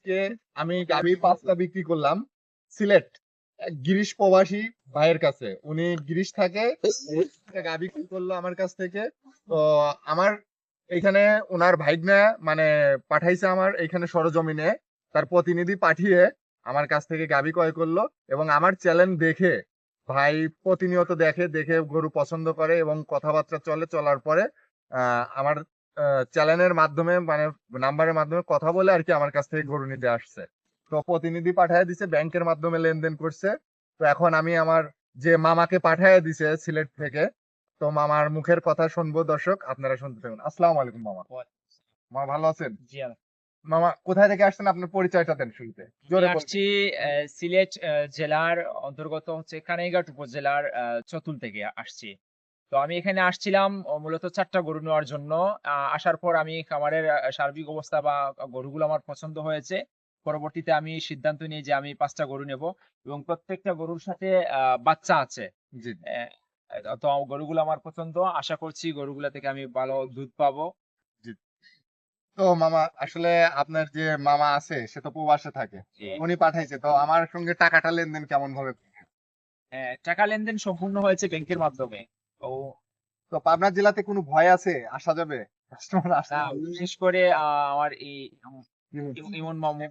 আজকে আমি গাভী 5টা বিক্রি করলাম সিলেট এক গিরিশ প্রবাসী ভাইয়ের কাছে। উনি গিরিশ থাকে, একটা গাভী ক্রয় করলো আমার কাছ থেকে। তো আমার এইখানে ওনার ভাইগনা মানে পাঠাইছে আমার এইখানে সরজমিনে, তার প্রতিনিধি পাঠিয়ে আমার কাছ থেকে গাভী ক্রয় করলো। এবং আমার চ্যানেল দেখে ভাই প্রতিনিয়ত দেখে দেখে গরু পছন্দ করে এবং কথাবার্তা চলার পরে আমার চ্যানেলের মাধ্যমে মানে নাম্বারের মাধ্যমে কথা বলে আর কি আমার কাছ থেকে গরু নিতে আসছে। তো প্রতিনিধি পাঠায় দিছে, ব্যাংকের মাধ্যমে লেনদেন করছে। তো এখন আমি আমার যে মামাকে পাঠায় দিছে সিলেট থেকে, তো মামার মুখের কথা শুনবো। দর্শক আপনারা শুনতে থাকুন। আসসালামু আলাইকুম মামা। মামা ভালো আছেন? জি মামা কোথায় থেকে আসছেন, আপনার পরিচয়টা দেন শুরুতে, আমি জোরে বলবেন। আসছি সিলেট জেলার অন্তর্গত হচ্ছে কানাইঘাট উপজেলার চতুল থেকে আসছি। তো আমি এখানে আসছিলাম মূলত ৪টা গরু নেওয়ার জন্য। আসার পর আমি খামারের সার্বিক অবস্থা বা গরুগুলো আমার পছন্দ হয়েছে। পরবর্তীতে আমি সিদ্ধান্ত নিই যে আমি ৫টা গরু নেব এবং প্রত্যেকটা গরুর সাথে বাচ্চা আছে। জি তো গরুগুলো আমার পছন্দ। আশা করছি গরুগুলা থেকে আমি ভালো দুধ পাবো। জি। তো মামা আসলে আপনার যে মামা আছে সে তো প্রবাসে থাকে, জি। উনি পাঠাইছে। তো আমার সঙ্গে টাকাটা লেনদেন কেমন ভাবে? টাকা লেনদেন সম্পূর্ণ হয়েছে ব্যাংকের মাধ্যমে। তো তো পাবনা জেলাতে কোনো ভয় আছে, আসা যাবে? কাস্টমার না, আসতে পারবে? বিশেষ করে আমার এই ইমন মামু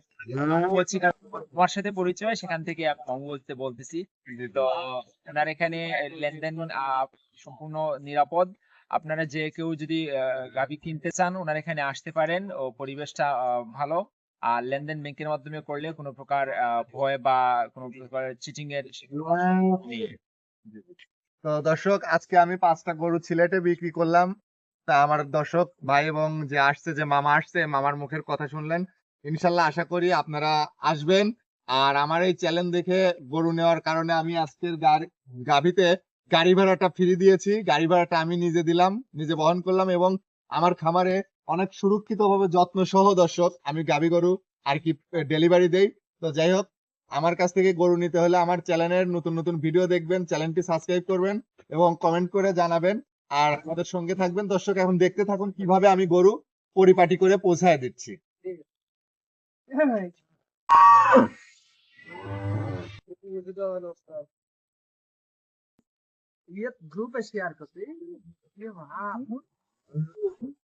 মামু বলছি কারণ তোমার সাথে পরিচয়, সেখান থেকে আমি মামু বলতেছি। জি জি। তো ওনার এখানে লেনদেন সম্পূর্ণ নিরাপদ। আপনারা যে কেউ যদি গাভী কিনতে চান ওনার এখানে আসতে পারেন। ও পরিবেশটা ভালো। আর লেনদেন ব্যাংকের মাধ্যমে করলে কোনো প্রকার ভয় বা কোনো প্রকার চিটিং এর নেই। জি। তো দর্শক আজকে আমি 5টা গরু সিলেটে বিক্রি করলাম। তা আমার দর্শক ভাই এবং যে আসছে, যে মামা আসছে, মামার মুখের কথা শুনলেন। ইনশাল্লাহ আশা করি আপনারা আসবেন। আর আমার এই চ্যানেল দেখে গরু নেওয়ার কারণে আমি আজকের গাভীতে গাড়ি ভাড়াটা ফ্রি দিয়েছি। গাড়ি ভাড়াটা আমি নিজে দিলাম, নিজে বহন করলাম এবং আমার খামারে অনেক সুরক্ষিত ভাবে যত্ন সহ দর্শক আমি গাভী গরু আর কি ডেলিভারি দেই। তো যাই হোক, আমার কাছ থেকে গরু নিতে হলে আমার চ্যানেলের নতুন নতুন ভিডিও দেখবেন, চ্যানেলটি সাবস্ক্রাইব করবেন এবং কমেন্ট করে জানাবেন। আর আমাদের সঙ্গে থাকবেন। দর্শক এখন দেখতে থাকুন কিভাবে আমি গরু পরিপাটি করে পৌঁছায় দিচ্ছি। ये ग्रुप है शेयर करते ये वहाँ